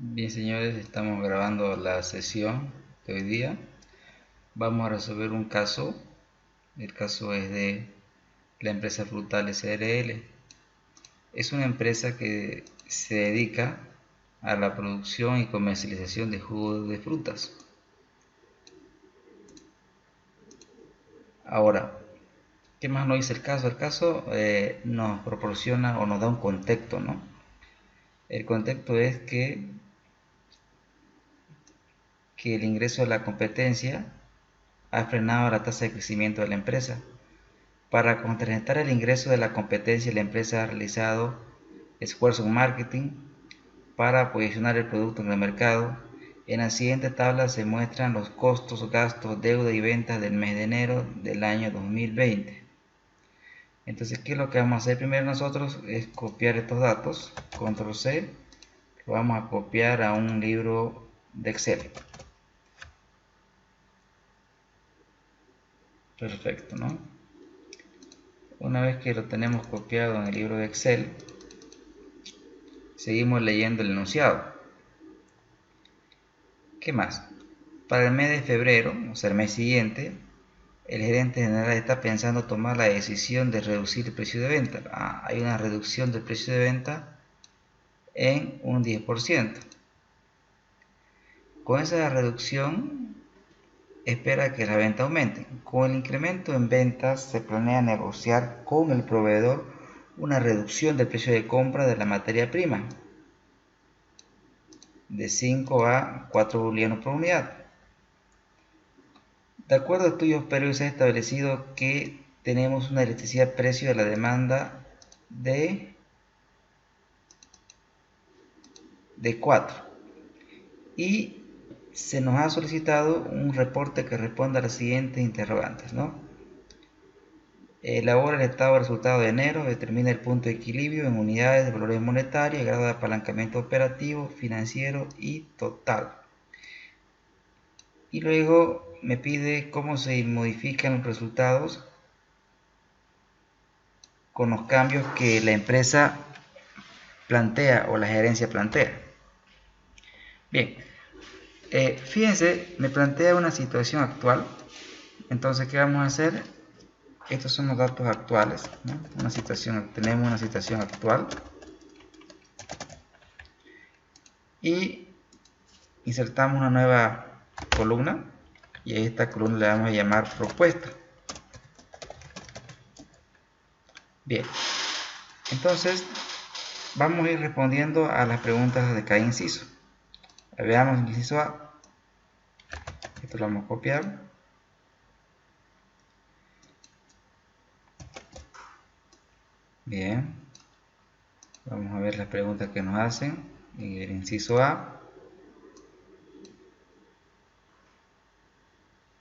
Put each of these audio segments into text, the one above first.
Bien, señores, estamos grabando la sesión de hoy día. Vamos a resolver un caso. El caso es de la empresa Frutal SRL. Es una empresa que se dedica a la producción y comercialización de jugos de frutas. Ahora, ¿qué más nos dice el caso? El caso nos proporciona o nos da un contexto, ¿no? El contexto es que el ingreso de la competencia ha frenado la tasa de crecimiento de la empresa. Para contrarrestar el ingreso de la competencia, la empresa ha realizado esfuerzos en marketing para posicionar el producto en el mercado. En la siguiente tabla se muestran los costos, gastos, deuda y ventas del mes de enero del año 2020. Entonces, ¿qué es lo que vamos a hacer primero nosotros? Es copiar estos datos, control C, lo vamos a copiar a un libro de Excel. Perfecto, ¿no? Una vez que lo tenemos copiado en el libro de Excel, seguimos leyendo el enunciado. ¿Qué más? Para el mes de febrero, o sea, el mes siguiente, el gerente general está pensando tomar la decisión de reducir el precio de venta. Hay una reducción del precio de venta en un 10%. Con esa reducción, espera que la venta aumente. Con el incremento en ventas, se planea negociar con el proveedor una reducción del precio de compra de la materia prima de 5 a 4 bolivianos por unidad. De acuerdo a estudios previos se ha establecido que tenemos una electricidad precio de la demanda de 4 y se nos ha solicitado un reporte que responda a las siguientes interrogantes, ¿no? Elabora el estado de resultado de enero, determina el punto de equilibrio en unidades de valores monetarios, grado de apalancamiento operativo, financiero y total. Y luego me pide cómo se modifican los resultados con los cambios que la empresa plantea o la gerencia plantea. Bien, fíjense, me plantea una situación actual. Entonces, ¿qué vamos a hacer? Estos son los datos actuales, ¿no? Tenemos una situación actual y insertamos una nueva columna y a esta columna le vamos a llamar propuesta. Bien, entonces vamos a ir respondiendo a las preguntas de cada inciso. Veamos el inciso A. Esto lo vamos a copiar. Bien, vamos a ver las preguntas que nos hacen en el inciso A.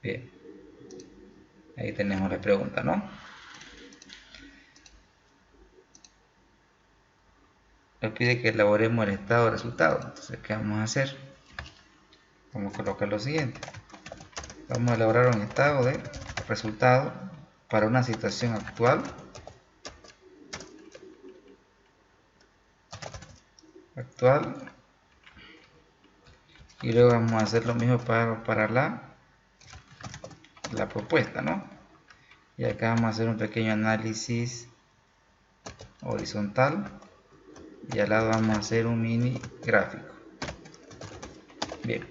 Bien, ahí tenemos la pregunta, ¿no? Nos pide que elaboremos el estado de resultado. Entonces, ¿qué vamos a hacer? Vamos a colocar lo siguiente. Vamos a elaborar un estado de resultado para una situación actual. Y luego vamos a hacer lo mismo para la propuesta, ¿no? Y acá vamos a hacer un pequeño análisis horizontal y al lado vamos a hacer un mini gráfico. Bien,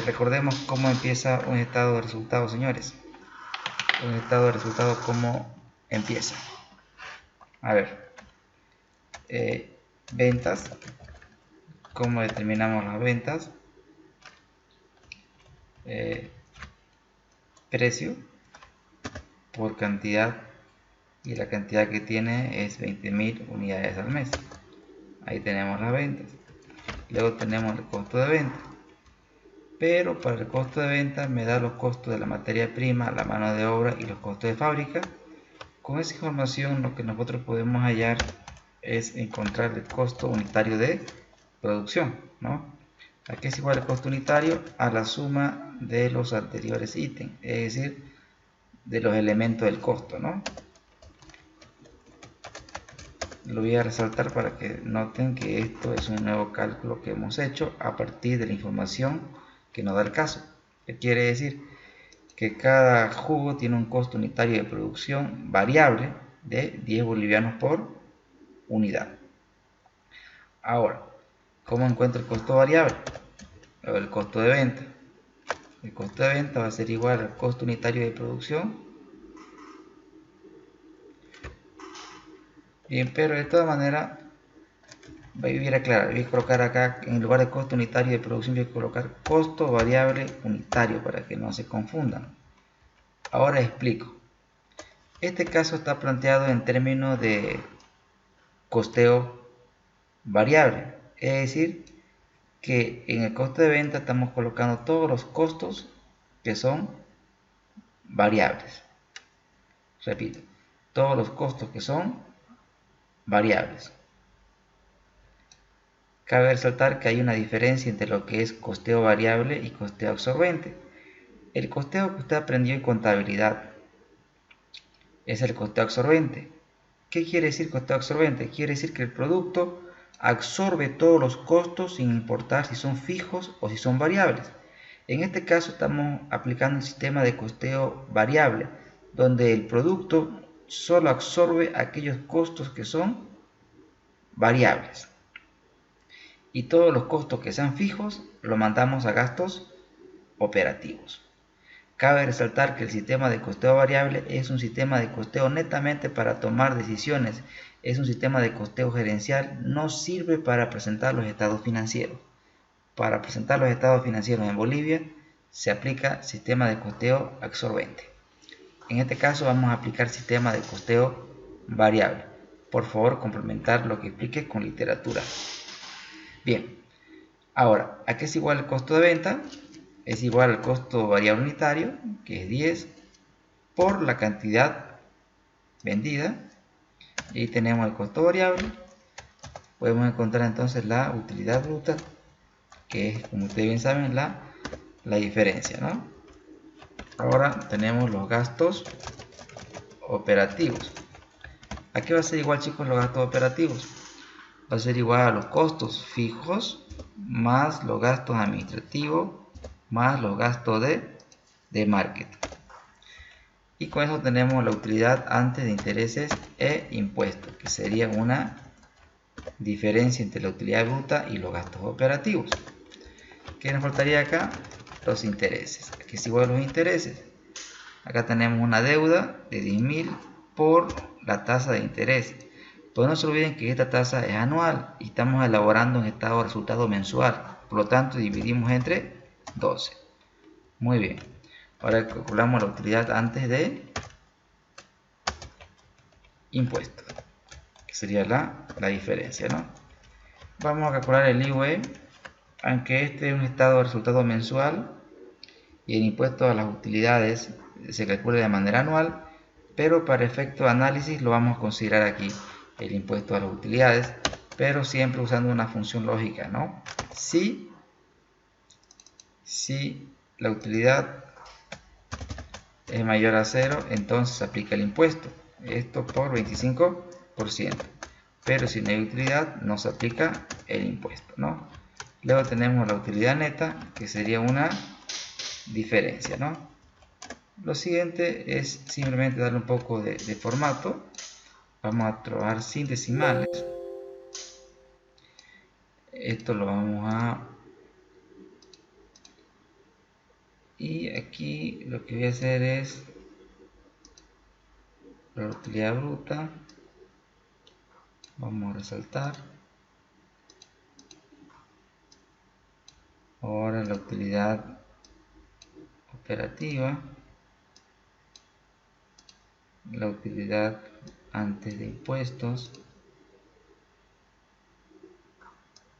recordemos cómo empieza un estado de resultado, señores. Un estado de resultado, ¿cómo empieza? A ver, ventas. ¿Cómo determinamos las ventas? Precio por cantidad, y la cantidad que tiene es 20.000 unidades al mes. Ahí tenemos las ventas. Luego tenemos el costo de venta, pero para el costo de venta me da los costos de la materia prima, la mano de obra y los costos de fábrica. Con esa información lo que nosotros podemos hallar es encontrar el costo unitario de producción, ¿no? Aquí es igual el costo unitario a la suma de los anteriores ítems, es decir, de los elementos del costo, ¿no? lo voy a resaltar para que noten que esto es un nuevo cálculo que hemos hecho a partir de la información que nos da el caso. ¿Qué quiere decir? Que cada jugo tiene un costo unitario de producción variable de 10 bolivianos por unidad. Ahora, ¿cómo encuentro el costo variable? O el costo de venta. El costo de venta va a ser igual al costo unitario de producción. Bien, pero de todas maneras voy a aclarar, voy a colocar acá en lugar de costo unitario de producción, voy a colocar costo variable unitario para que no se confundan. Ahora explico. Este caso está planteado en términos de costeo variable, es decir, que en el costo de venta estamos colocando todos los costos que son variables. Repito, todos los costos que son variables. Cabe resaltar que hay una diferencia entre lo que es costeo variable y costeo absorbente. El costeo que usted aprendió en contabilidad es el costeo absorbente. ¿Qué quiere decir costeo absorbente? Quiere decir que el producto absorbe todos los costos sin importar si son fijos o si son variables. En este caso estamos aplicando un sistema de costeo variable, donde el producto solo absorbe aquellos costos que son variables. Y todos los costos que sean fijos los mandamos a gastos operativos. Cabe resaltar que el sistema de costeo variable es un sistema de costeo netamente para tomar decisiones, es un sistema de costeo gerencial, no sirve para presentar los estados financieros. Para presentar los estados financieros en Bolivia se aplica sistema de costeo absorbente. En este caso vamos a aplicar sistema de costeo variable. Por favor, complementar lo que explique con literatura. Bien, ahora, ¿a qué es igual el costo de venta? Es igual al costo variable unitario, que es 10, por la cantidad vendida. Y ahí tenemos el costo variable. Podemos encontrar entonces la utilidad bruta, que es, como ustedes bien saben, la diferencia, ¿no? Ahora tenemos los gastos operativos. ¿A qué va a ser igual, chicos, los gastos operativos? Va a ser igual a los costos fijos más los gastos administrativos más los gastos de marketing. Y con eso tenemos la utilidad antes de intereses e impuestos, que sería una diferencia entre la utilidad bruta y los gastos operativos. ¿Qué nos faltaría acá? Los intereses. Aquí es igual a los intereses. Acá tenemos una deuda de 10.000 por la tasa de interés. Pero no se olviden que esta tasa es anual y estamos elaborando un estado de resultado mensual. Por lo tanto, dividimos entre 12. Muy bien. Ahora calculamos la utilidad antes de impuestos, que sería la diferencia, ¿no? Vamos a calcular el IVA, aunque este es un estado de resultado mensual y el impuesto a las utilidades se calcula de manera anual, pero para efecto de análisis lo vamos a considerar aquí, el impuesto a las utilidades, pero siempre usando una función lógica, ¿no? Si la utilidad es mayor a 0, entonces se aplica el impuesto, esto por 25%, pero si no hay utilidad no se aplica el impuesto, ¿no? Luego tenemos la utilidad neta, que sería una diferencia, ¿no? Lo siguiente es simplemente darle un poco de formato. Vamos a trabajar sin decimales. Esto lo vamos a... Y aquí lo que voy a hacer es la utilidad bruta. Vamos a resaltar. Ahora la utilidad operativa. La utilidad antes de impuestos.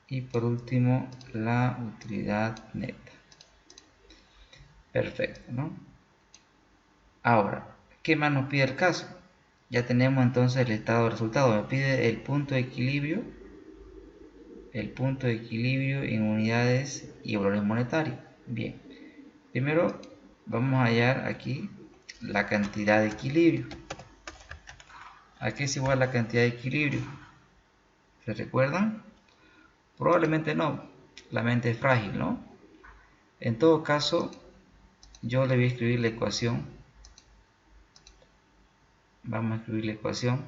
Y por último la utilidad neta. Perfecto, ¿no? Ahora, ¿qué más nos pide el caso? Ya tenemos entonces el estado de resultado. Me pide el punto de equilibrio. El punto de equilibrio en unidades y valores monetarios. Bien, primero vamos a hallar aquí la cantidad de equilibrio. ¿A qué es igual la cantidad de equilibrio? ¿Se recuerdan? Probablemente no, la mente es frágil, ¿no? En todo caso, yo le voy a escribir la ecuación. Vamos a escribir la ecuación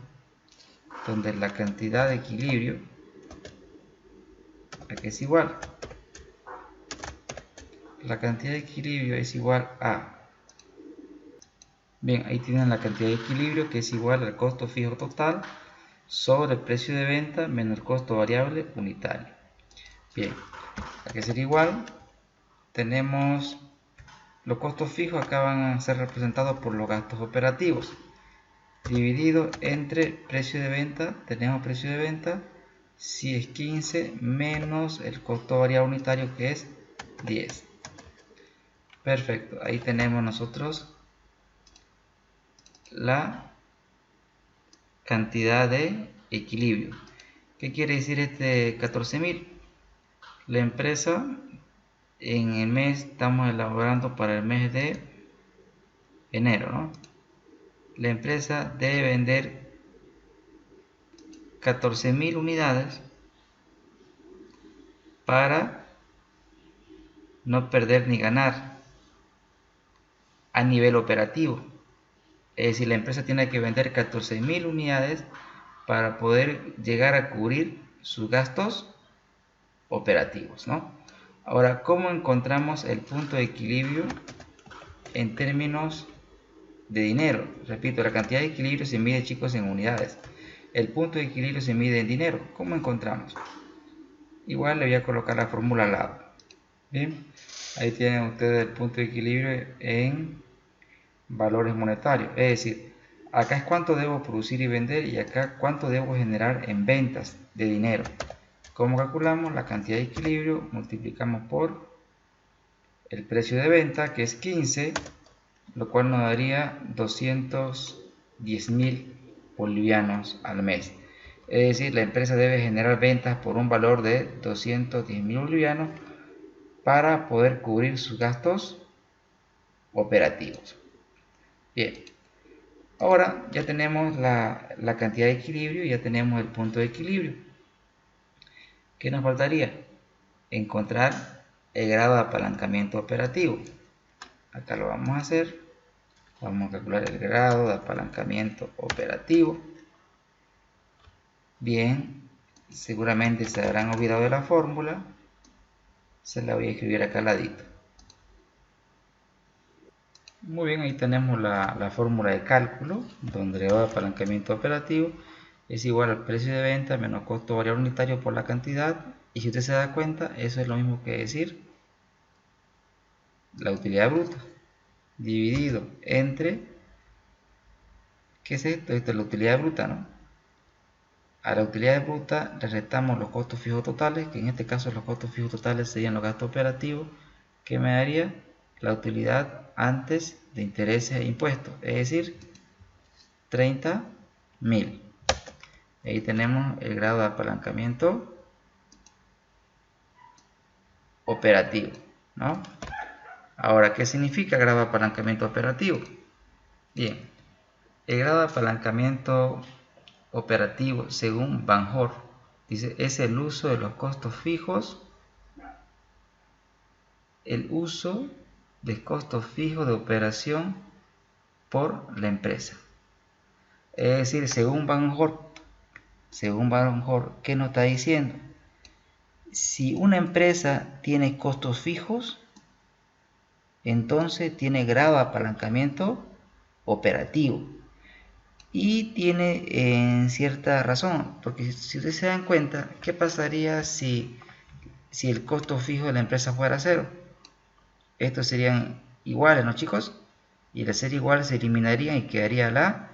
donde la cantidad de equilibrio aquí es igual. La cantidad de equilibrio es igual a... Bien, ahí tienen la cantidad de equilibrio que es igual al costo fijo total sobre el precio de venta menos el costo variable unitario. Bien, aquí sería igual. Tenemos los costos fijos, acá van a ser representados por los gastos operativos. Dividido entre precio de venta, tenemos precio de venta, si es 15 menos el costo variable unitario que es 10. Perfecto, ahí tenemos nosotros la cantidad de equilibrio. ¿Qué quiere decir este 14.000? La empresa en el mes, estamos elaborando para el mes de enero, ¿no? La empresa debe vender 14.000 unidades para no perder ni ganar a nivel operativo. Es decir, la empresa tiene que vender 14.000 unidades para poder llegar a cubrir sus gastos operativos, ¿no? Ahora, ¿cómo encontramos el punto de equilibrio en términos de dinero? Repito, la cantidad de equilibrio se mide, chicos, en unidades. El punto de equilibrio se mide en dinero. ¿Cómo encontramos? Igual le voy a colocar la fórmula al lado. Bien, ahí tienen ustedes el punto de equilibrio en valores monetarios. Es decir, acá es cuánto debo producir y vender y acá cuánto debo generar en ventas de dinero. ¿Cómo calculamos? La cantidad de equilibrio multiplicamos por el precio de venta, que es 15, lo cual nos daría 210.000 bolivianos al mes. Es decir, la empresa debe generar ventas por un valor de 210.000 bolivianos para poder cubrir sus gastos operativos. Bien, ahora ya tenemos la cantidad de equilibrio y ya tenemos el punto de equilibrio. ¿Qué nos faltaría? Encontrar el grado de apalancamiento operativo. Acá lo vamos a hacer. Vamos a calcular el grado de apalancamiento operativo. Bien, seguramente se habrán olvidado de la fórmula. Se la voy a escribir acá al ladito. Muy bien, ahí tenemos la fórmula de cálculo, donde el grado de apalancamiento operativo es igual al precio de venta menos costo variable unitario por la cantidad. Y si usted se da cuenta, eso es lo mismo que decir la utilidad bruta dividido entre, ¿qué es esto? Esto es la utilidad bruta, ¿no? A la utilidad bruta le restamos los costos fijos totales, que en este caso los costos fijos totales serían los gastos operativos, que me daría la utilidad antes de intereses e impuestos, es decir, 30.000. Ahí tenemos el grado de apalancamiento operativo, ¿no? Ahora, ¿qué significa grado de apalancamiento operativo? Bien, el grado de apalancamiento operativo, según Van Hor, dice, es el uso de los costos fijos, el uso de costos fijos de operación por la empresa. Es decir, según Van Hor, ¿qué nos está diciendo? Si una empresa tiene costos fijos, entonces tiene grado de apalancamiento operativo. Y tiene cierta razón, porque si ustedes se dan cuenta, ¿qué pasaría si el costo fijo de la empresa fuera cero? Estos serían iguales, ¿no, chicos? Y al ser iguales se eliminarían y quedaría la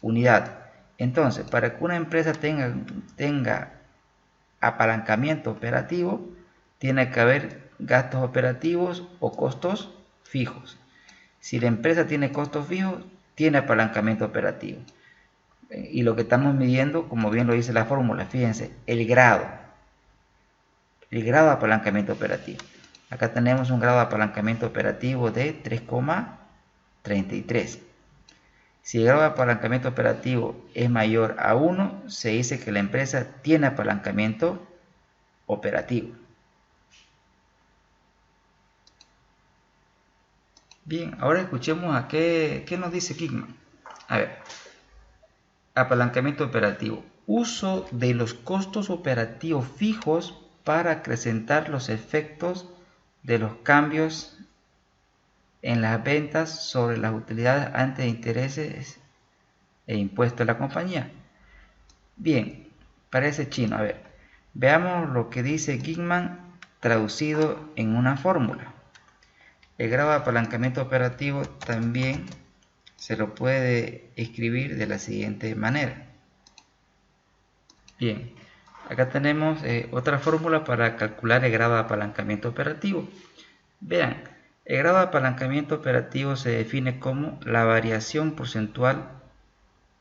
unidad. Entonces, para que una empresa tenga apalancamiento operativo, tiene que haber gastos operativos o costos fijos. Si la empresa tiene costos fijos, tiene apalancamiento operativo. Y lo que estamos midiendo, como bien lo dice la fórmula, fíjense, el grado de apalancamiento operativo. Acá tenemos un grado de apalancamiento operativo de 3,33. Si el grado de apalancamiento operativo es mayor a 1, se dice que la empresa tiene apalancamiento operativo. Bien, ahora escuchemos a qué nos dice Kingman. A ver, apalancamiento operativo. Uso de los costos operativos fijos para acrecentar los efectos de los cambios en las ventas sobre las utilidades antes de intereses e impuestos de la compañía. Bien, parece chino. A ver, veamos lo que dice Kingman traducido en una fórmula. El grado de apalancamiento operativo también se lo puede escribir de la siguiente manera. Bien, acá tenemos otra fórmula para calcular el grado de apalancamiento operativo. Vean, el grado de apalancamiento operativo se define como la variación porcentual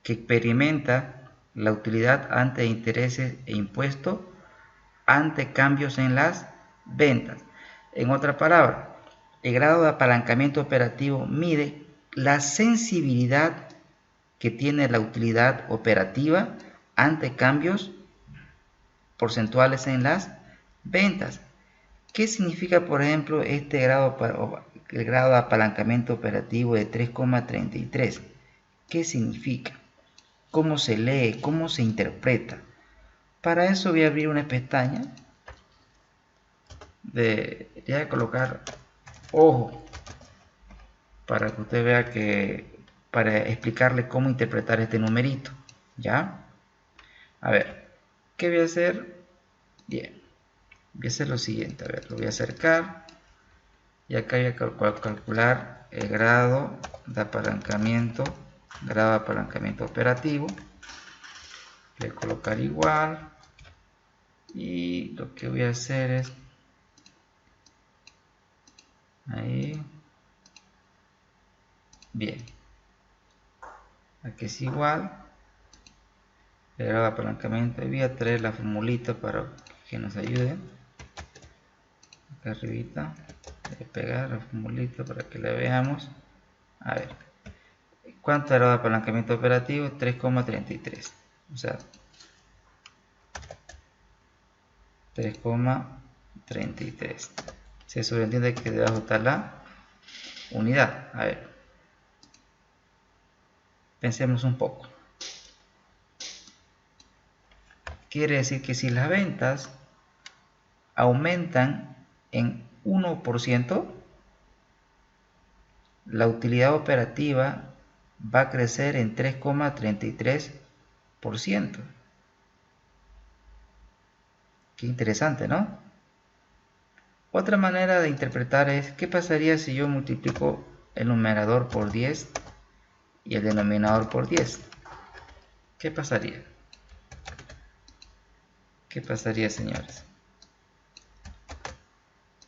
que experimenta la utilidad ante intereses e impuestos ante cambios en las ventas. En otra palabra, el grado de apalancamiento operativo mide la sensibilidad que tiene la utilidad operativa ante cambios porcentuales en las ventas. ¿Qué significa, por ejemplo, este grado, el grado de apalancamiento operativo de 3,33? ¿Qué significa? ¿Cómo se lee? ¿Cómo se interpreta? Para eso voy a abrir una pestaña. Voy a colocar ojo para que usted vea que para explicarle cómo interpretar este numerito. ¿Ya? A ver, ¿qué voy a hacer? Bien, voy a hacer lo siguiente. A ver, lo voy a acercar y acá voy a calcular el grado de apalancamiento operativo. Voy a colocar igual y lo que voy a hacer es ahí. Bien, aquí es igual el grado de apalancamiento. Voy a traer la formulita para que nos ayude. Acá arribita voy a pegar la formulita para que la veamos. A ver, ¿cuánto es el grado de apalancamiento operativo? 3,33, o sea 3,33. Se sobreentiende que debajo está la unidad. A ver, pensemos un poco. Quiere decir que si las ventas aumentan en 1%, la utilidad operativa va a crecer en 3,33%. Qué interesante, ¿no? Otra manera de interpretar es, ¿qué pasaría si yo multiplico el numerador por 10 y el denominador por 10? ¿Qué pasaría? ¿Qué pasaría, señores?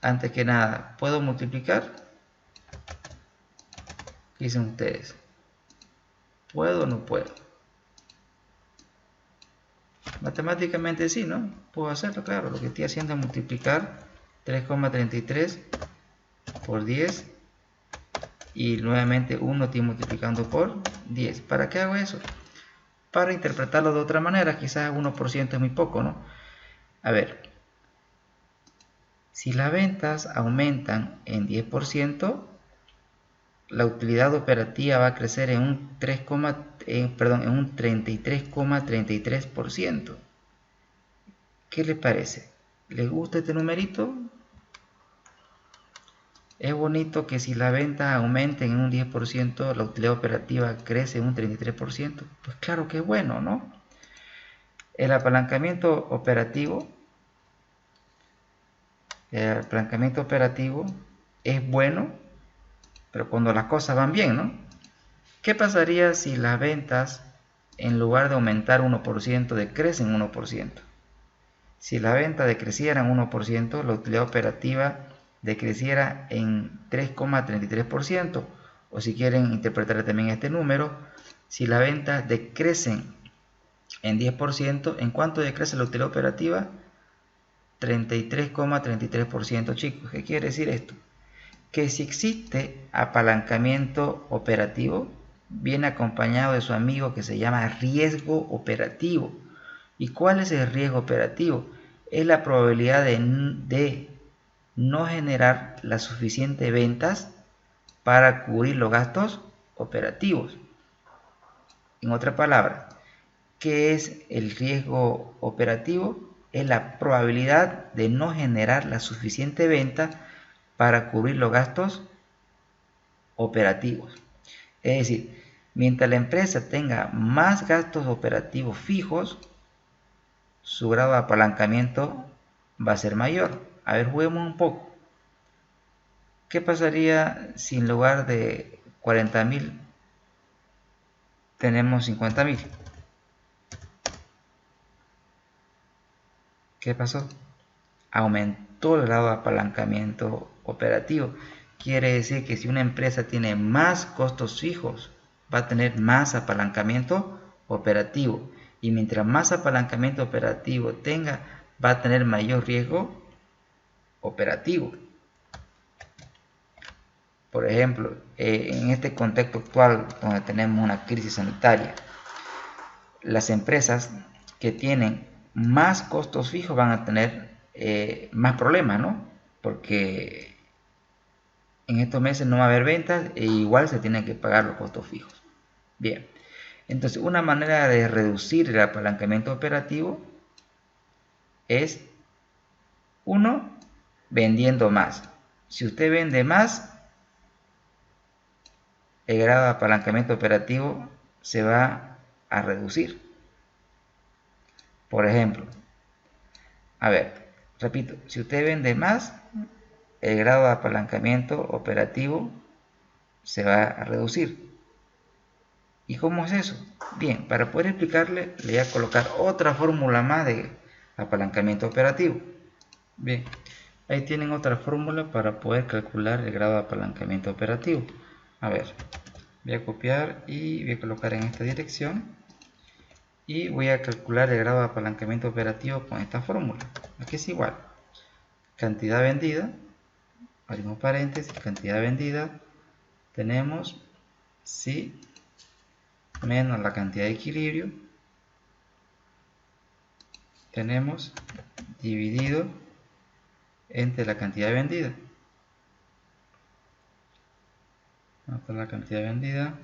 Antes que nada, ¿puedo multiplicar? ¿Qué dicen ustedes? ¿Puedo o no puedo? Matemáticamente sí, ¿no? Puedo hacerlo, claro. Lo que estoy haciendo es multiplicar 3,33 por 10 y nuevamente 1 estoy multiplicando por 10. ¿Para qué hago eso? Para interpretarlo de otra manera. Quizás 1% es muy poco, ¿no? A ver, si las ventas aumentan en 10%, la utilidad operativa va a crecer en un 33,33%. ¿Qué les parece? ¿Les gusta este numerito? Es bonito que si las ventas aumenten en un 10%, la utilidad operativa crece en un 33%. Pues claro que es bueno, ¿no? El apalancamiento operativo es bueno, pero cuando las cosas van bien, ¿no? ¿Qué pasaría si las ventas, en lugar de aumentar 1%, decrecen 1%? Si la venta decreciera en 1%, la utilidad operativa decreciera en 3,33%. O si quieren interpretar también este número, si las ventas decrecen en 10%, ¿en cuánto decrece la utilidad operativa? 33,33%, chicos. ¿Qué quiere decir esto? Que si existe apalancamiento operativo, viene acompañado de su amigo que se llama riesgo operativo. ¿Y cuál es el riesgo operativo? Es la probabilidad de no generar las suficientes ventas para cubrir los gastos operativos. En otras palabras, ¿qué es el riesgo operativo? Es la probabilidad de no generar la suficiente venta para cubrir los gastos operativos. Es decir, mientras la empresa tenga más gastos operativos fijos, su grado de apalancamiento va a ser mayor. A ver, juguemos un poco. ¿Qué pasaría si en lugar de 40.000 tenemos 50.000? ¿Qué pasó? Aumentó el grado de apalancamiento operativo. Quiere decir que si una empresa tiene más costos fijos, va a tener más apalancamiento operativo. Y mientras más apalancamiento operativo tenga, va a tener mayor riesgo operativo. Por ejemplo, en este contexto actual donde tenemos una crisis sanitaria, las empresas que tienen más costos fijos van a tener más problemas, ¿no? Porque en estos meses no va a haber ventas e igual se tienen que pagar los costos fijos. Bien, entonces una manera de reducir el apalancamiento operativo es, uno, vendiendo más. Si usted vende más, el grado de apalancamiento operativo se va a reducir. Por ejemplo, a ver, repito, si usted vende más, el grado de apalancamiento operativo se va a reducir. ¿Y cómo es eso? Bien, para poder explicarle, le voy a colocar otra fórmula más de apalancamiento operativo. Bien, ahí tienen otra fórmula para poder calcular el grado de apalancamiento operativo. A ver, voy a copiar y voy a colocar en esta dirección. Y voy a calcular el grado de apalancamiento operativo con esta fórmula. Aquí es igual. Cantidad vendida, abrimos paréntesis, cantidad vendida, tenemos sí menos la cantidad de equilibrio, tenemos dividido entre la cantidad vendida. Vamos a poner la cantidad vendida,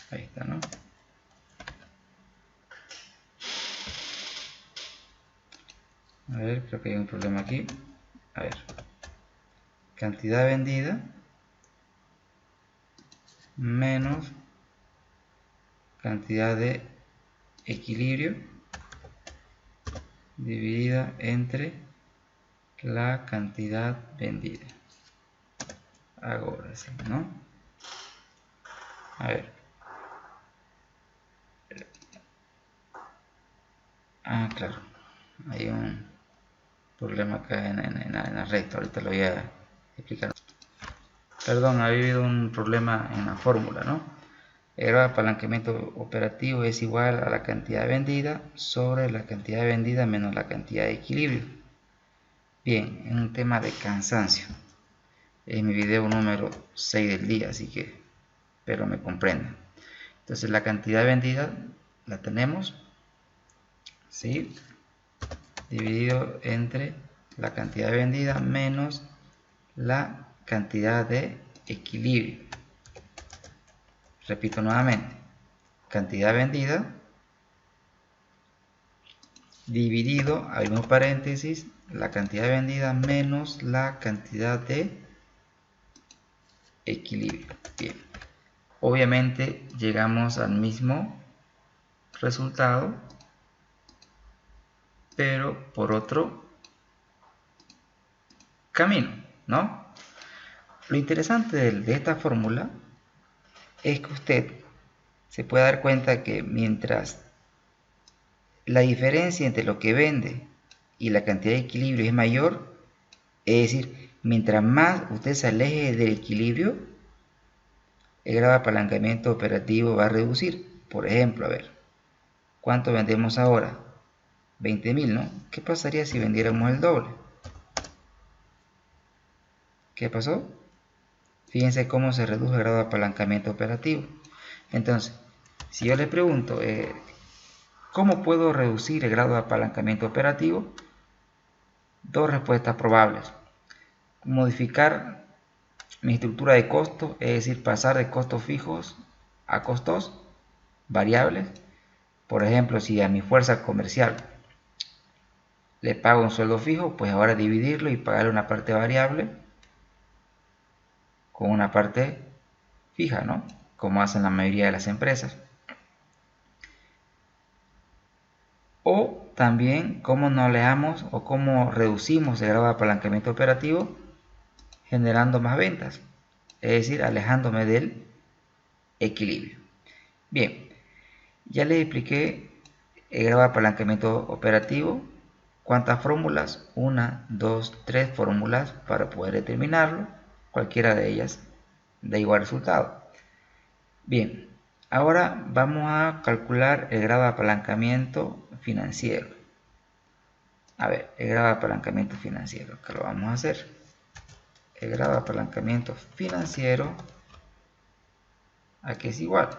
ahí está, ¿no? A ver, creo que hay un problema aquí. A ver, cantidad vendida menos cantidad de equilibrio dividida entre la cantidad vendida. Ahora sí, ¿no? A ver. Ah, claro. Hay un problema acá en la recta. Ahorita lo voy a explicar. Perdón, ha habido un problema en la fórmula, ¿no? El grado de apalancamiento operativo es igual a la cantidad vendida sobre la cantidad vendida menos la cantidad de equilibrio. Bien, es un tema de cansancio. Es mi video número 6 del día, así que espero me comprendan. Entonces la cantidad vendida la tenemos, ¿sí? Dividido entre la cantidad vendida menos la cantidad de equilibrio. Repito nuevamente, cantidad vendida dividido, abrimos paréntesis, la cantidad vendida menos la cantidad de equilibrio. Bien, obviamente llegamos al mismo resultado, pero por otro camino, ¿no? Lo interesante de esta fórmula es que usted se puede dar cuenta que mientras la diferencia entre lo que vende y la cantidad de equilibrio es mayor, es decir, mientras más usted se aleje del equilibrio, el grado de apalancamiento operativo va a reducir. Por ejemplo, a ver, ¿cuánto vendemos ahora? 20.000, ¿no? ¿Qué pasaría si vendiéramos el doble? ¿Qué pasó? Fíjense cómo se reduce el grado de apalancamiento operativo. Entonces, si yo le pregunto, ¿cómo puedo reducir el grado de apalancamiento operativo? Dos respuestas probables. Modificar mi estructura de costos, es decir, pasar de costos fijos a costos variables. Por ejemplo, si a mi fuerza comercial le pago un sueldo fijo, pues ahora dividirlo y pagarle una parte variable con una parte fija, ¿no? Como hacen la mayoría de las empresas. O también cómo no alejamos o cómo reducimos el grado de apalancamiento operativo generando más ventas, es decir, alejándome del equilibrio. Bien, ya les expliqué el grado de apalancamiento operativo. ¿Cuántas fórmulas? 1, 2, 3 fórmulas para poder determinarlo. Cualquiera de ellas da igual resultado. Bien, ahora vamos a calcular el grado de apalancamiento financiero. A ver, el grado de apalancamiento financiero, que lo vamos a hacer. El grado de apalancamiento financiero, aquí es igual.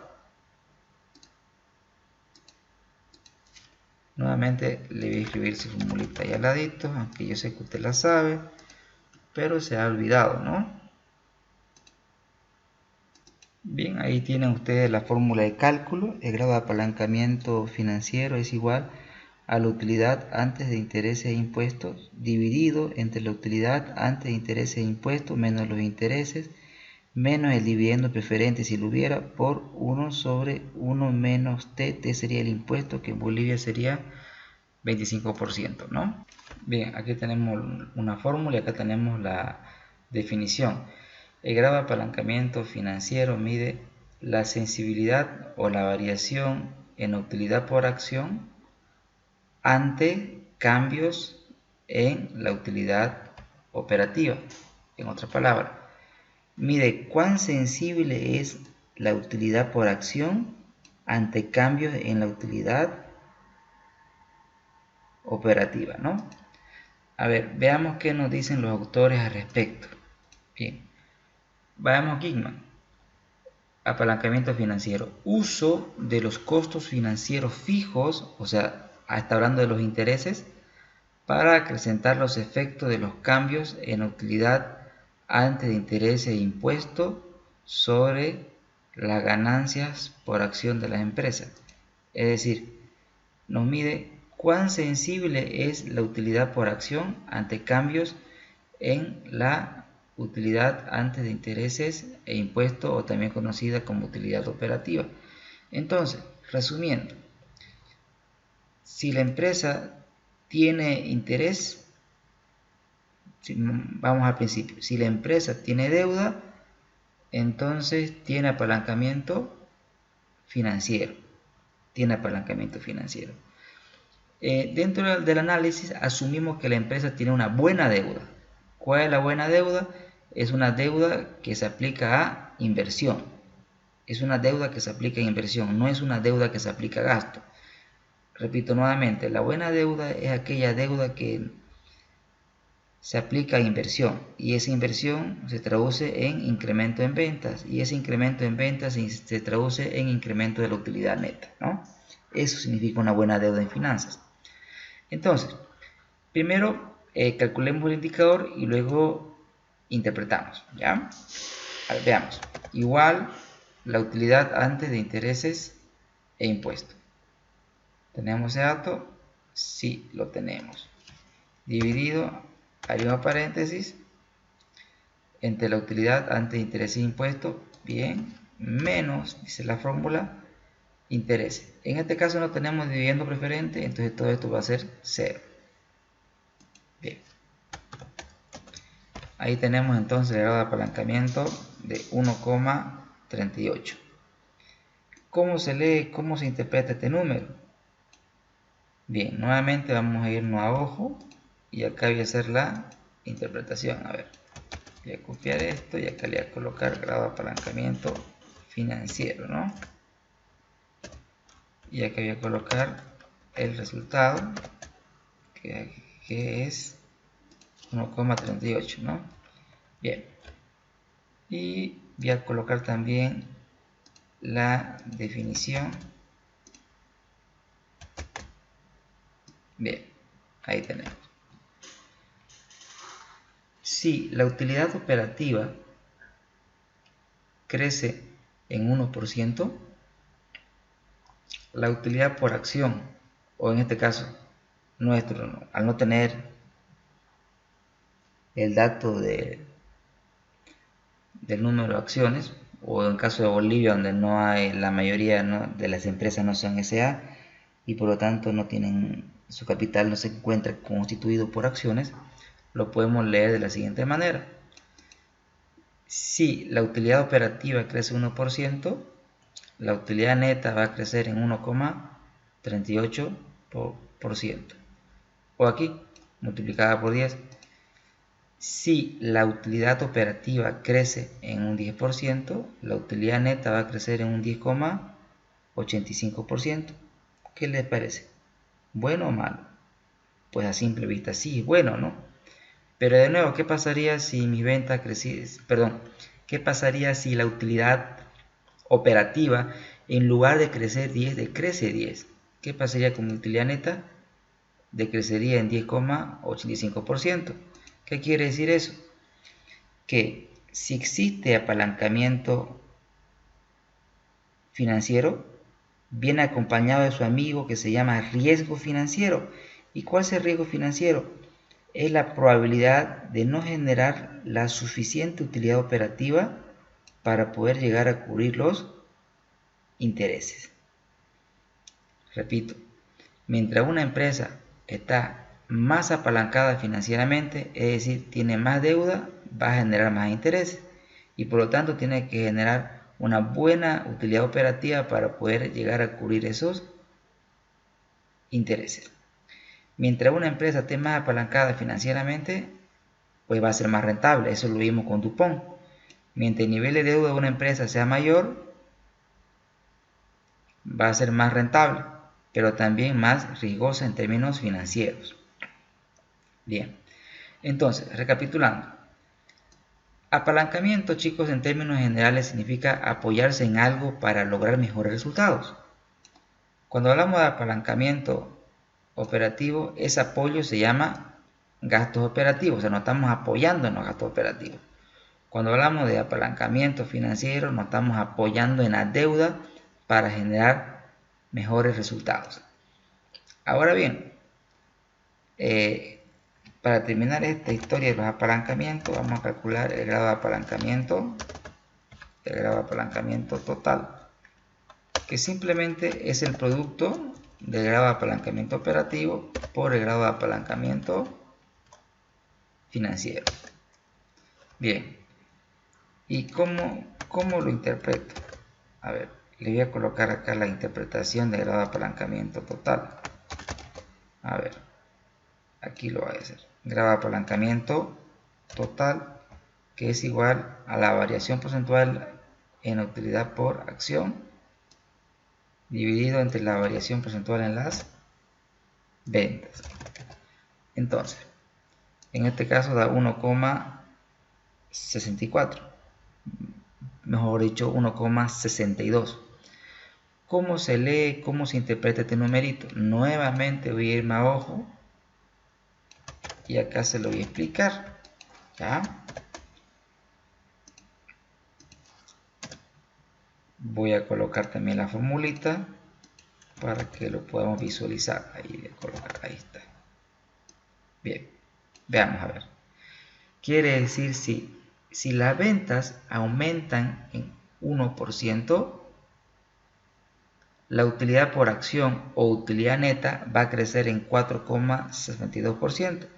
Nuevamente le voy a escribir su formulita ahí al ladito, aunque yo sé que usted la sabe, pero se ha olvidado, ¿no? Bien, ahí tienen ustedes la fórmula de cálculo. El grado de apalancamiento financiero es igual a la utilidad antes de intereses e impuestos dividido entre la utilidad antes de intereses e impuestos menos los intereses menos el dividendo preferente si lo hubiera por 1 sobre 1 menos T. T sería el impuesto, que en Bolivia sería 25%, ¿no? Bien, aquí tenemos una fórmula y acá tenemos la definición. El grado de apalancamiento financiero mide la sensibilidad o la variación en la utilidad por acción ante cambios en la utilidad operativa. En otras palabras, mide cuán sensible es la utilidad por acción ante cambios en la utilidad operativa, ¿no? A ver, veamos qué nos dicen los autores al respecto. Bien, vayamos a Kingman. Apalancamiento financiero. Uso de los costos financieros fijos, o sea, está hablando de los intereses, para acrecentar los efectos de los cambios en la utilidad antes de intereses e impuestos sobre las ganancias por acción de las empresas. Es decir, nos mide cuán sensible es la utilidad por acción ante cambios en la utilidad antes de intereses e impuestos, o también conocida como utilidad operativa. Entonces, resumiendo, si la empresa tiene interés, vamos al principio, si la empresa tiene deuda, entonces tiene apalancamiento financiero. Dentro del análisis asumimos que la empresa tiene una buena deuda. ¿Cuál es la buena deuda? Es una deuda que se aplica a inversión. Es una deuda que se aplica a inversión, no es una deuda que se aplica a gasto. Repito nuevamente, la buena deuda es aquella deuda que se aplica a inversión, y esa inversión se traduce en incremento en ventas, y ese incremento en ventas se traduce en incremento de la utilidad neta, ¿no? Eso significa una buena deuda en finanzas. Entonces, primero calculemos el indicador y luego interpretamos, ¿ya? A ver, veamos. Igual la utilidad antes de intereses e impuestos. ¿Tenemos ese dato? Sí, lo tenemos. Dividido, abrimos paréntesis, entre la utilidad antes de intereses e impuestos, bien, menos, dice la fórmula, intereses. En este caso no tenemos dividendo preferente, entonces todo esto va a ser 0. Bien. Ahí tenemos entonces el grado de apalancamiento de 1,38. ¿Cómo se lee, cómo se interpreta este número? Bien, nuevamente vamos a irnos a ojo y acá voy a hacer la interpretación. A ver, voy a copiar esto y acá le voy a colocar grado de apalancamiento financiero, ¿no? Y acá voy a colocar el resultado, que es 1,38, ¿no? Bien, Y voy a colocar también la definición. Bien, ahí tenemos. Si la utilidad operativa crece en 1%, la utilidad por acción, o en este caso nuestro, al no tener el dato del número de acciones, o en caso de Bolivia, donde no hay, la mayoría de las empresas no son SA y por lo tanto no tienen, su capital no se encuentra constituido por acciones, lo podemos leer de la siguiente manera. Si la utilidad operativa crece 1%, la utilidad neta va a crecer en 1,38%. O aquí, multiplicada por 10. Si la utilidad operativa crece en un 10%, la utilidad neta va a crecer en un 10,85%. ¿Qué les parece? ¿Bueno o malo? Pues a simple vista sí es bueno, ¿no? Pero de nuevo, ¿qué pasaría si mis ventas creciesen? Perdón, ¿qué pasaría si la utilidad operativa en lugar de crecer 10 decrece 10? ¿Qué pasaría con mi utilidad neta? Decrecería en 10,85%. ¿Qué quiere decir eso? Que si existe apalancamiento financiero, viene acompañado de su amigo que se llama riesgo financiero. ¿Y cuál es el riesgo financiero? Es la probabilidad de no generar la suficiente utilidad operativa para poder llegar a cubrir los intereses. Repito, mientras una empresa está más apalancada financieramente, es decir, tiene más deuda, va a generar más intereses y por lo tanto tiene que generar una buena utilidad operativa para poder llegar a cubrir esos intereses. Mientras una empresa esté más apalancada financieramente, pues va a ser más rentable. Eso lo vimos con Dupont. Mientras el nivel de deuda de una empresa sea mayor, va a ser más rentable, pero también más riesgosa en términos financieros. Bien, entonces, recapitulando. Apalancamiento, chicos, en términos generales significa apoyarse en algo para lograr mejores resultados. Cuando hablamos de apalancamiento operativo, ese apoyo se llama gastos operativos, o sea, nos estamos apoyando en los gastos operativos. Cuando hablamos de apalancamiento financiero, nos estamos apoyando en la deuda para generar mejores resultados. Ahora bien, para terminar esta historia de los apalancamientos, vamos a calcular el grado de apalancamiento total, que simplemente es el producto del grado de apalancamiento operativo por el grado de apalancamiento financiero. Bien, ¿y cómo lo interpreto? A ver, le voy a colocar acá la interpretación del grado de apalancamiento total. A ver, aquí lo voy a hacer. Grado de apalancamiento total, que es igual a la variación porcentual en la utilidad por acción dividido entre la variación porcentual en las ventas. Entonces, en este caso da 1,64, mejor dicho 1,62. ¿Cómo se lee, cómo se interpreta este numerito? Nuevamente voy a irme abajo y acá se lo voy a explicar. ¿Ya? Voy a colocar también la formulita para que lo podamos visualizar. Ahí voy a colocar, ahí está. Bien, veamos a ver. Quiere decir si las ventas aumentan en 1%, la utilidad por acción o utilidad neta va a crecer en 4,62%.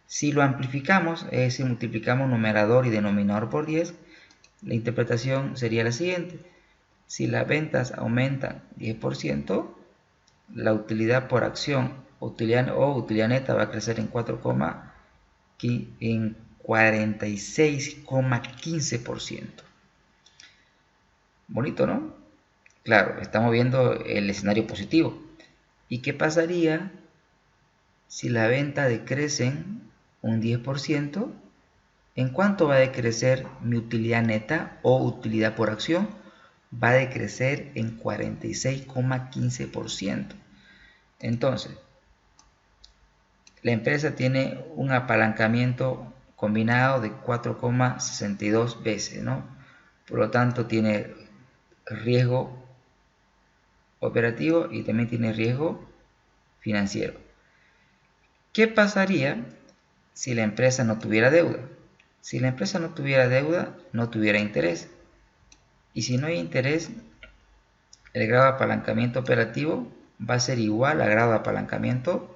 Si lo amplificamos, es decir, multiplicamos numerador y denominador por 10, la interpretación sería la siguiente. Si las ventas aumentan 10%, la utilidad por acción o utilidad neta va a crecer en 46,15%. Bonito, ¿no? Claro, estamos viendo el escenario positivo. ¿Y qué pasaría si la venta decrecen un 10%? ¿En cuánto va a decrecer mi utilidad neta o utilidad por acción? Va a decrecer en 46,15%. Entonces, la empresa tiene un apalancamiento combinado de 4,62 veces, ¿no? Por lo tanto, tiene riesgo operativo y también tiene riesgo financiero. ¿Qué pasaría si la empresa no tuviera deuda? Si la empresa no tuviera deuda, no tuviera interés. Y si no hay interés, el grado de apalancamiento operativo va a ser igual al grado de apalancamiento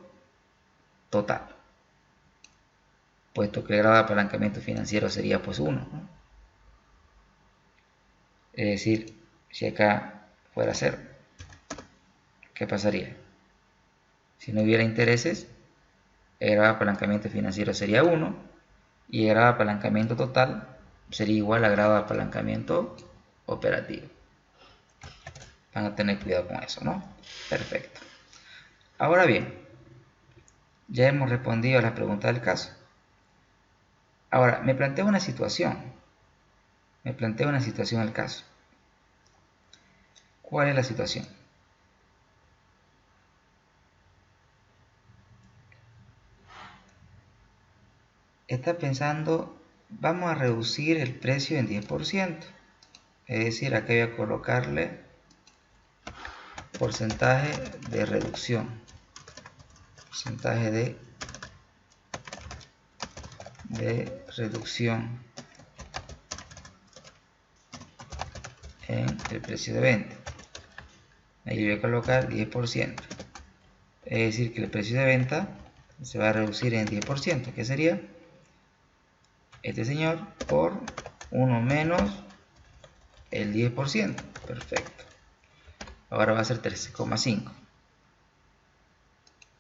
total, puesto que el grado de apalancamiento financiero sería pues 1, ¿no? Es decir, si acá fuera 0, ¿qué pasaría? Si no hubiera intereses, el grado de apalancamiento financiero sería 1 y el grado de apalancamiento total sería igual al grado de apalancamiento operativo. Van a tener cuidado con eso, ¿no? Perfecto. Ahora bien, ya hemos respondido a las preguntas del caso. Ahora, me planteo una situación. Me planteo una situación al caso. ¿Cuál es la situación? Está pensando, vamos a reducir el precio en 10%. Es decir, aquí voy a colocarle porcentaje de reducción. Porcentaje de reducción en el precio de venta. Ahí voy a colocar 10%. Es decir, que el precio de venta se va a reducir en 10%. ¿Qué sería? Este señor por 1 menos el 10%. Perfecto. Ahora va a ser 13,5.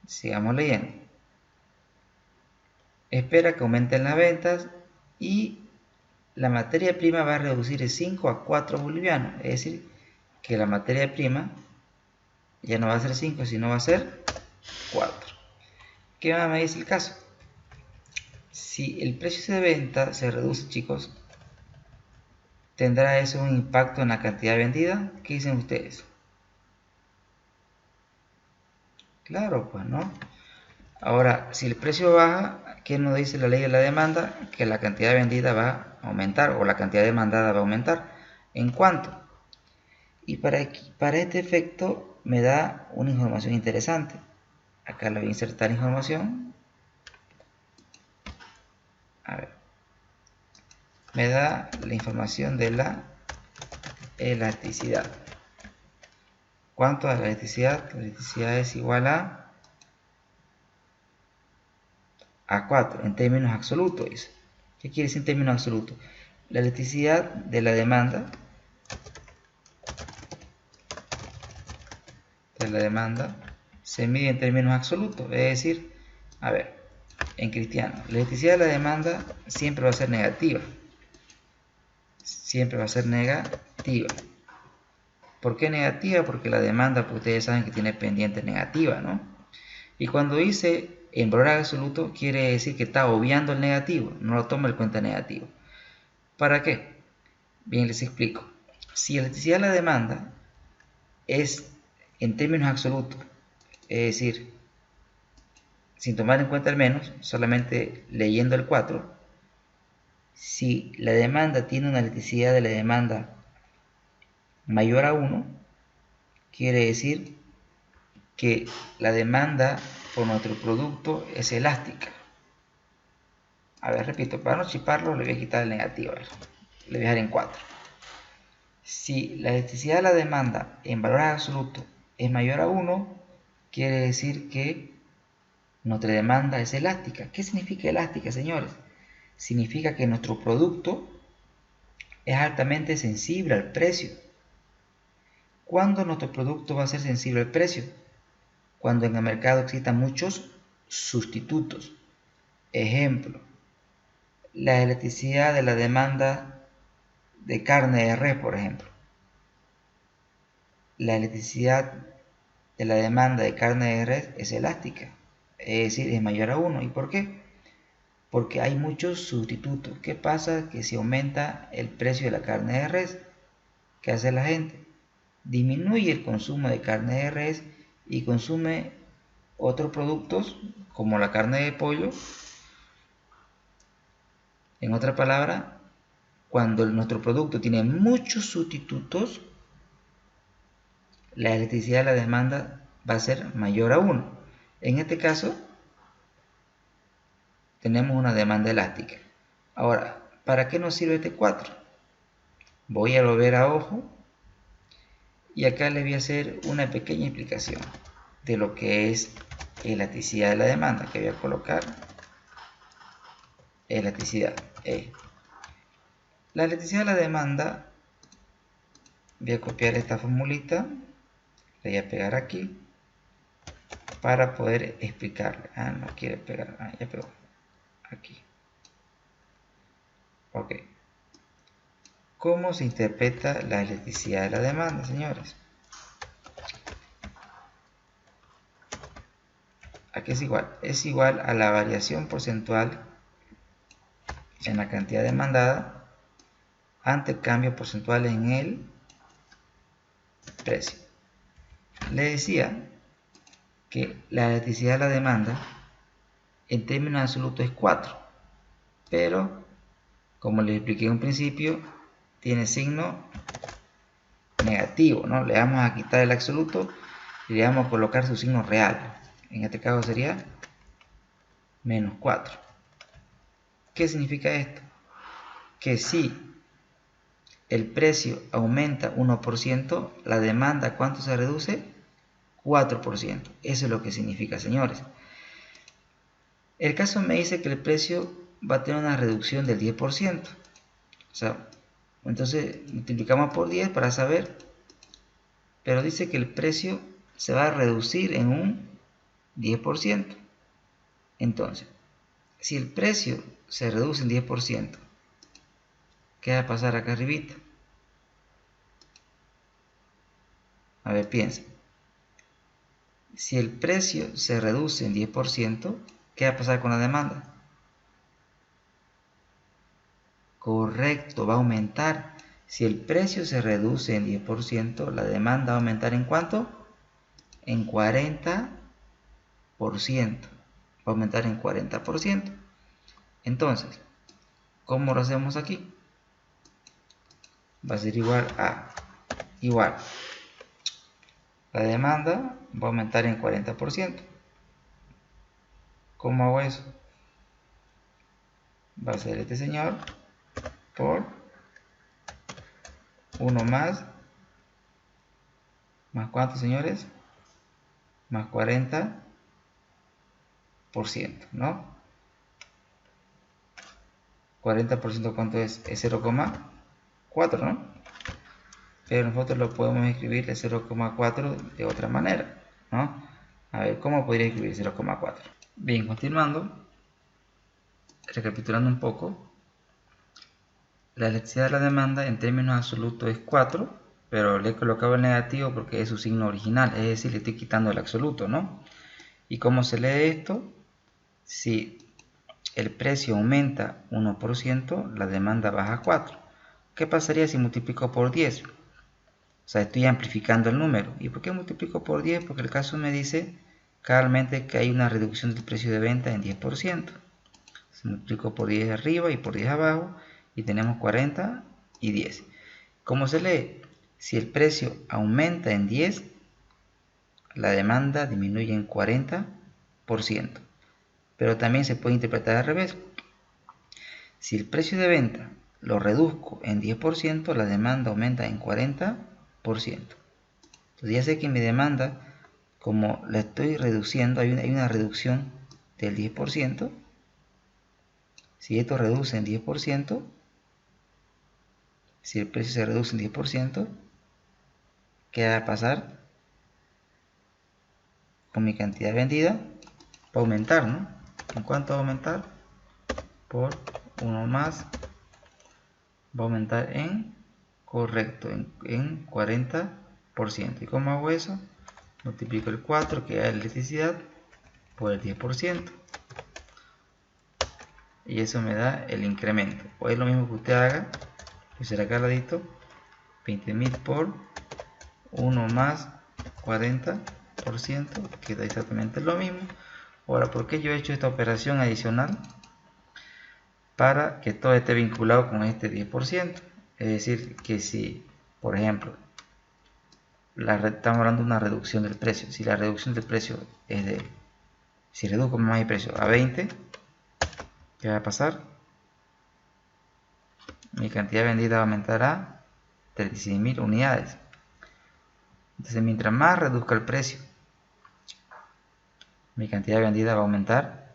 Sigamos leyendo. Espera que aumenten las ventas y la materia prima va a reducir de 5 a 4 bolivianos. Es decir, que la materia prima ya no va a ser 5, sino va a ser 4. ¿Qué más me dice el caso? Si el precio de venta se reduce, chicos, ¿tendrá eso un impacto en la cantidad vendida? ¿Qué dicen ustedes? Claro, pues no. Ahora, si el precio baja, ¿qué nos dice la ley de la demanda? Que la cantidad vendida va a aumentar o la cantidad demandada va a aumentar. ¿En cuánto? Y para este efecto me da una información interesante. Acá le voy a insertar información. A ver. Me da la información de la elasticidad. ¿Cuánto es la elasticidad? La elasticidad es igual a 4 en términos absolutos. ¿Qué quiere decir en términos absolutos? La elasticidad de la demanda se mide en términos absolutos. Es decir, a ver, en cristiano, la elasticidad de la demanda siempre va a ser negativa. Siempre va a ser negativa. ¿Por qué negativa? Porque la demanda, pues ustedes saben que tiene pendiente negativa, ¿no? Y cuando dice en valor absoluto, quiere decir que está obviando el negativo, no lo toma en cuenta negativo. ¿Para qué? Bien, les explico. Si la elasticidad de la demanda es en términos absolutos, es decir, sin tomar en cuenta el menos, solamente leyendo el 4, si la demanda tiene una elasticidad de la demanda mayor a 1, quiere decir que la demanda por nuestro producto es elástica. A ver, repito, para no chiparlo le voy a quitar el negativo, a ver, le voy a dejar en 4. Si la elasticidad de la demanda en valor absoluto es mayor a 1, quiere decir que nuestra demanda es elástica. ¿Qué significa elástica, señores? Significa que nuestro producto es altamente sensible al precio. ¿Cuándo nuestro producto va a ser sensible al precio? Cuando en el mercado existan muchos sustitutos. Ejemplo, la elasticidad de la demanda de carne de res, por ejemplo. La elasticidad de la demanda de carne de res es elástica, es decir, es mayor a 1. ¿Y por qué? porque hay muchos sustitutos. ¿Qué pasa? Que si aumenta el precio de la carne de res, ¿qué hace la gente? Disminuye el consumo de carne de res y consume otros productos como la carne de pollo. En otra palabra, cuando nuestro producto tiene muchos sustitutos, la electricidad de la demanda va a ser mayor a 1. En este caso, tenemos una demanda elástica. Ahora, ¿para qué nos sirve este 4? Voy a volver a ojo y acá le voy a hacer una pequeña explicación de lo que es elasticidad de la demanda, que voy a colocar elasticidad E. La elasticidad de la demanda, voy a copiar esta formulita, la voy a pegar aquí para poder explicarle. No quiere pegar, ya pegó aquí. Ok. ¿Cómo se interpreta la elasticidad de la demanda, señores? Aquí es igual a la variación porcentual en la cantidad demandada ante el cambio porcentual en el precio. Le decía que la elasticidad de la demanda en términos absolutos es 4, pero como les expliqué en un principio, tiene signo negativo, ¿no? Le vamos a quitar el absoluto y le vamos a colocar su signo real. En este caso sería menos 4. ¿Qué significa esto? Que si el precio aumenta 1%, la demanda, ¿cuánto se reduce? 4%. Eso es lo que significa, señores. El caso me dice que el precio va a tener una reducción del 10%. O sea, entonces multiplicamos por 10 para saber, pero dice que el precio se va a reducir en un 10%. Entonces, si el precio se reduce en 10%, ¿qué va a pasar acá arribita? A ver, piensa. Si el precio se reduce en 10%, ¿qué va a pasar con la demanda? Correcto, va a aumentar. Si el precio se reduce en 10%, la demanda va a aumentar ¿en cuánto? En 40%. Va a aumentar en 40%. Entonces, ¿cómo lo hacemos aquí? Va a ser igual a igual. La demanda va a aumentar en 40%. ¿Cómo hago eso? Va a ser este señor por 1 más ¿cuánto, señores? Más 40%, ¿no? 40% ¿cuánto es? Es 0,4, ¿no? Pero nosotros lo podemos escribir de 0,4 de otra manera, ¿no? A ver, ¿cómo podría escribir 0,4? Bien, continuando, recapitulando un poco, la elasticidad de la demanda en términos absolutos es 4, pero le he colocado el negativo porque es su signo original, es decir, le estoy quitando el absoluto, ¿no? ¿Y cómo se lee esto? Si el precio aumenta 1%, la demanda baja 4. ¿Qué pasaría si multiplico por 10? O sea, estoy amplificando el número. ¿Y por qué multiplico por 10? Porque el caso me dice claramente que hay una reducción del precio de venta en 10%. Se multiplico por 10 arriba y por 10 abajo y tenemos 40 y 10. ¿Cómo se lee? Si el precio aumenta en 10, la demanda disminuye en 40%. Pero también se puede interpretar al revés. Si el precio de venta lo reduzco en 10%, la demanda aumenta en 40%. Entonces ya sé que mi demanda, como la estoy reduciendo, hay una reducción del 10%. Si esto reduce en 10%, si el precio se reduce en 10%, ¿qué va a pasar con mi cantidad vendida? Va a aumentar, ¿no? ¿En cuánto va a aumentar? Por 1 más. Va a aumentar en, correcto, en 40%. ¿Y cómo hago eso? Multiplico el 4, que es la electricidad, por el 10%. y eso me da el incremento. O es lo mismo que usted haga, que será acá al ladito, 20.000 por 1 más 40%, que da exactamente lo mismo. Ahora, ¿por qué yo he hecho esta operación adicional? Para que todo esté vinculado con este 10%. Es decir, que si, por ejemplo, estamos hablando de una reducción del precio. Si la reducción del precio es de, si reduzco más el precio a 20, ¿qué va a pasar? Mi cantidad vendida aumentará 36.000 unidades. Entonces, mientras más reduzca el precio, mi cantidad vendida va a aumentar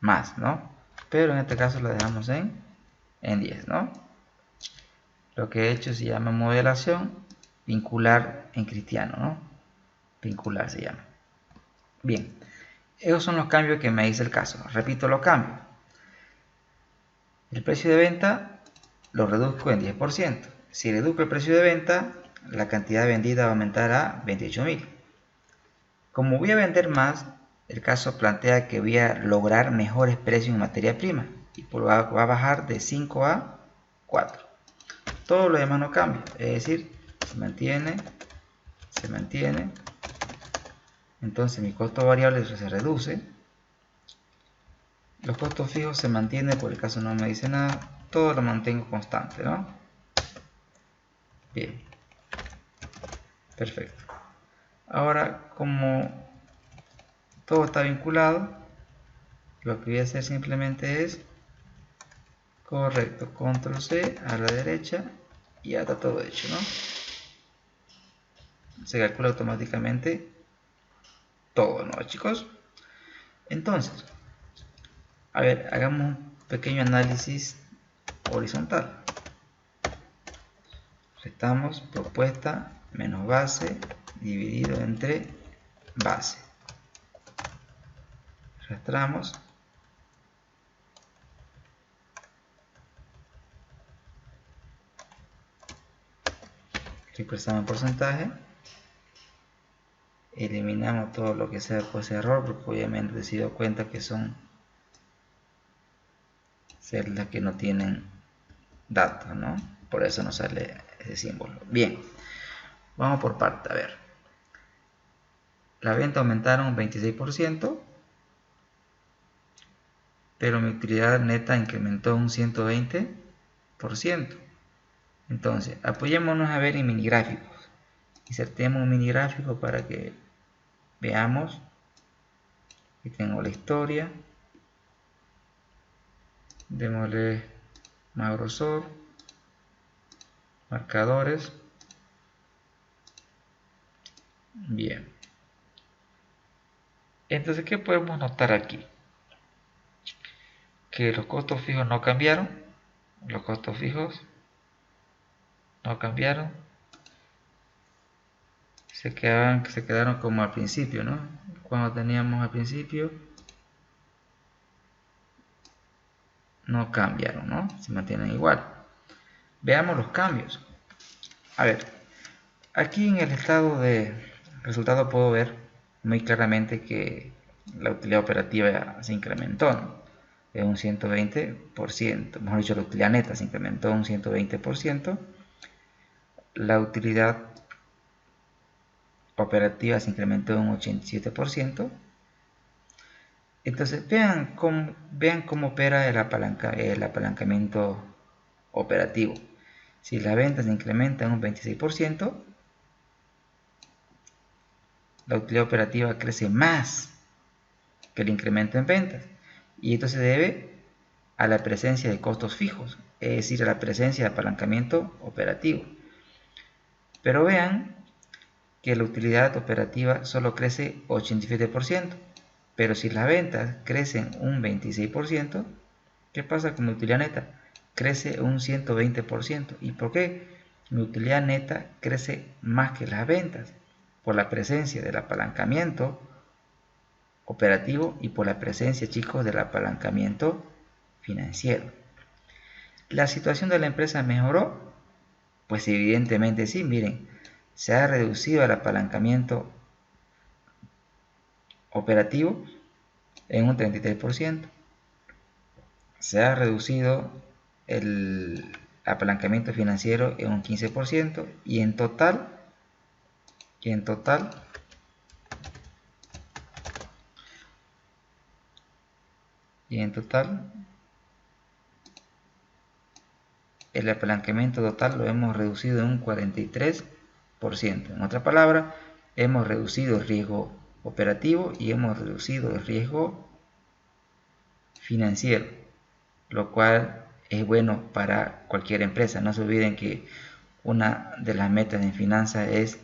más, ¿no? Pero en este caso la dejamos en 10, ¿no? Lo que he hecho se llama modelación, vincular en cristiano, ¿no? Vincular se llama. Bien, esos son los cambios que me dice el caso. Repito los cambios. El precio de venta lo reduzco en 10%. Si reduzco el precio de venta, la cantidad vendida va a aumentar a 28.000. Como voy a vender más, el caso plantea que voy a lograr mejores precios en materia prima y va a bajar de 5 a 4. Todo lo demás no cambia, es decir, se mantiene. Entonces mi costo variable se reduce. Los costos fijos se mantienen, por el caso no me dice nada. Todo lo mantengo constante, ¿no? Bien. Perfecto. Ahora, como todo está vinculado, lo que voy a hacer simplemente es, correcto, control C a la derecha y ya está todo hecho, ¿no? Se calcula automáticamente todo, ¿no, chicos? Entonces, a ver, hagamos un pequeño análisis horizontal. Restamos propuesta menos base dividido entre base. Arrastramos. Reemplazamos en porcentaje. Eliminamos todo lo que sea pues error, porque obviamente se dio cuenta que son celdas que no tienen datos, ¿no? Por eso no sale ese símbolo. Bien, vamos por parte. A ver, la venta aumentaron un 26%, pero mi utilidad neta incrementó un 120%. Entonces, apoyémonos a ver en mini gráficos. Insertemos un mini gráfico para que veamos. Aquí tengo la historia. Démosle más grosor. Marcadores. Bien. Entonces, ¿qué podemos notar aquí? Que los costos fijos no cambiaron. Los costos fijos no cambiaron. Se quedaron como al principio, ¿no? Cuando teníamos al principio, no cambiaron, ¿no? Se mantienen igual. Veamos los cambios. A ver, aquí en el estado de resultado puedo ver muy claramente que la utilidad operativa se incrementó, ¿no? En un 120%, mejor dicho, la utilidad neta se incrementó un 120%, la utilidad operativa se incrementó un 87%. Entonces vean cómo opera el apalancamiento operativo. Si las ventas se incrementan un 26%, la utilidad operativa crece más que el incremento en ventas. Y esto se debe a la presencia de costos fijos, es decir, a la presencia de apalancamiento operativo. Pero vean que la utilidad operativa solo crece 87%, pero si las ventas crecen un 26%, ¿qué pasa con mi utilidad neta? Crece un 120%. ¿Y por qué? Mi utilidad neta crece más que las ventas, por la presencia del apalancamiento operativo y por la presencia, chicos, del apalancamiento financiero. ¿La situación de la empresa mejoró? Pues evidentemente sí, miren, se ha reducido el apalancamiento operativo en un 33%. se ha reducido el apalancamiento financiero en un 15% y en total el apalancamiento total lo hemos reducido en un 43%. En otra palabra, hemos reducido el riesgo operativo y hemos reducido el riesgo financiero, lo cual es bueno para cualquier empresa. No se olviden que una de las metas en finanzas es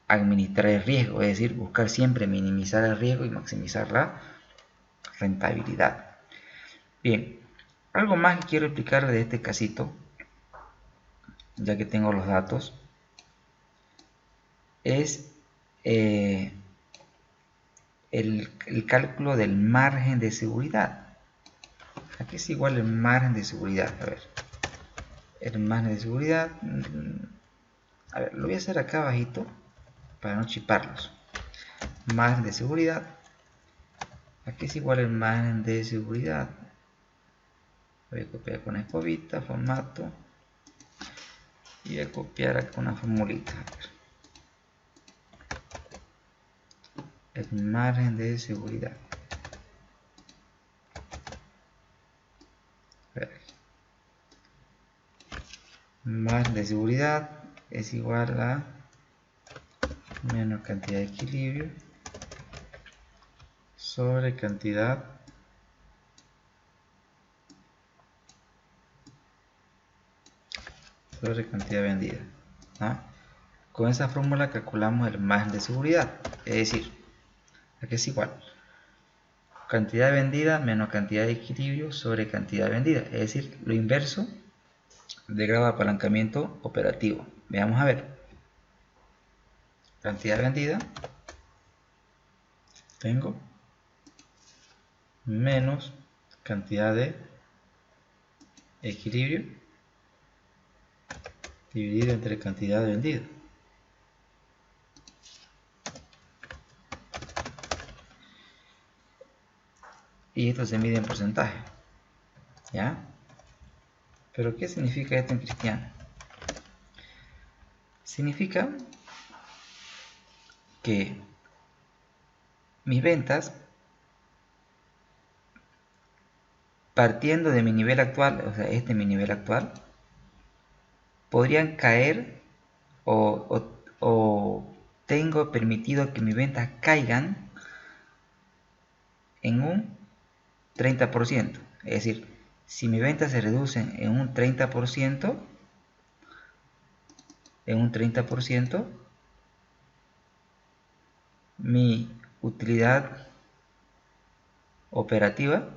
administrar el riesgo, es decir, buscar siempre minimizar el riesgo y maximizar la rentabilidad. Bien, algo más que quiero explicarles de este casito, ya que tengo los datos, es el cálculo del margen de seguridad. Aquí es igual el margen de seguridad. A ver, el margen de seguridad, a ver, lo voy a hacer acá abajito para no chiparlos. Margen de seguridad, aquí es igual el margen de seguridad. Voy a copiar con escobita, formato, y voy a copiar acá una formulita. El margen de seguridad. Margen de seguridad es igual a menos cantidad de equilibrio sobre cantidad vendida, ¿no? Con esa fórmula calculamos el margen de seguridad, es decir, aquí es igual cantidad vendida menos cantidad de equilibrio sobre cantidad vendida, es decir, lo inverso del grado de apalancamiento operativo. Veamos a ver, cantidad vendida tengo menos cantidad de equilibrio dividido entre cantidad vendida. Y esto se mide en porcentaje, ¿ya? Pero ¿qué significa esto en cristiano? Significa que mis ventas, partiendo de mi nivel actual, o sea, este es mi nivel actual, podrían caer o tengo permitido que mis ventas caigan en un 30%. Es decir, si mis ventas se reducen en un 30%, mi utilidad operativa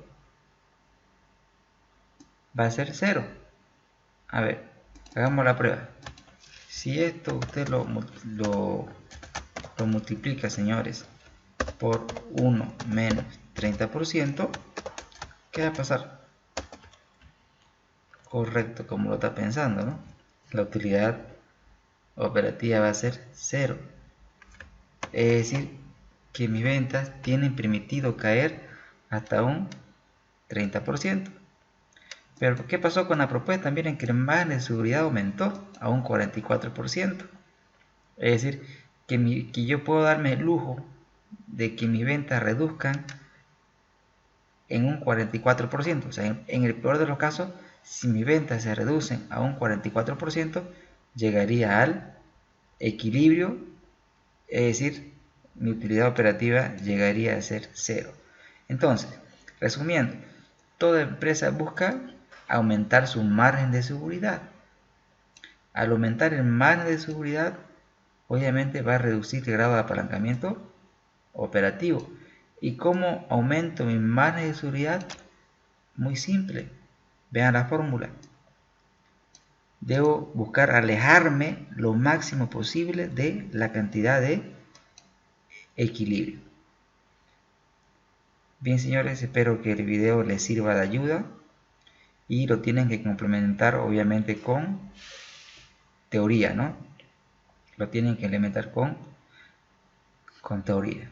va a ser 0. A ver, hagamos la prueba. Si esto usted lo multiplica, señores, por 1 menos 30%, ¿qué va a pasar? Correcto, como lo está pensando, ¿no? La utilidad operativa va a ser 0. Es decir, que mis ventas tienen permitido caer hasta un 30%. Pero ¿qué pasó con la propuesta? Miren que el margen de seguridad aumentó a un 44%. Es decir, que yo puedo darme el lujo de que mis ventas reduzcan en un 44%. O sea, en el peor de los casos, si mis ventas se reducen a un 44%, llegaría al equilibrio, es decir, mi utilidad operativa llegaría a ser 0. Entonces, resumiendo, toda empresa busca aumentar su margen de seguridad. Al aumentar el margen de seguridad, obviamente va a reducir el grado de apalancamiento operativo. ¿Y cómo aumento mi margen de seguridad? Muy simple. Vean la fórmula. Debo buscar alejarme lo máximo posible de la cantidad de equilibrio. Bien, señores, espero que el video les sirva de ayuda y lo tienen que complementar obviamente con teoría, ¿no? Lo tienen que implementar con teoría.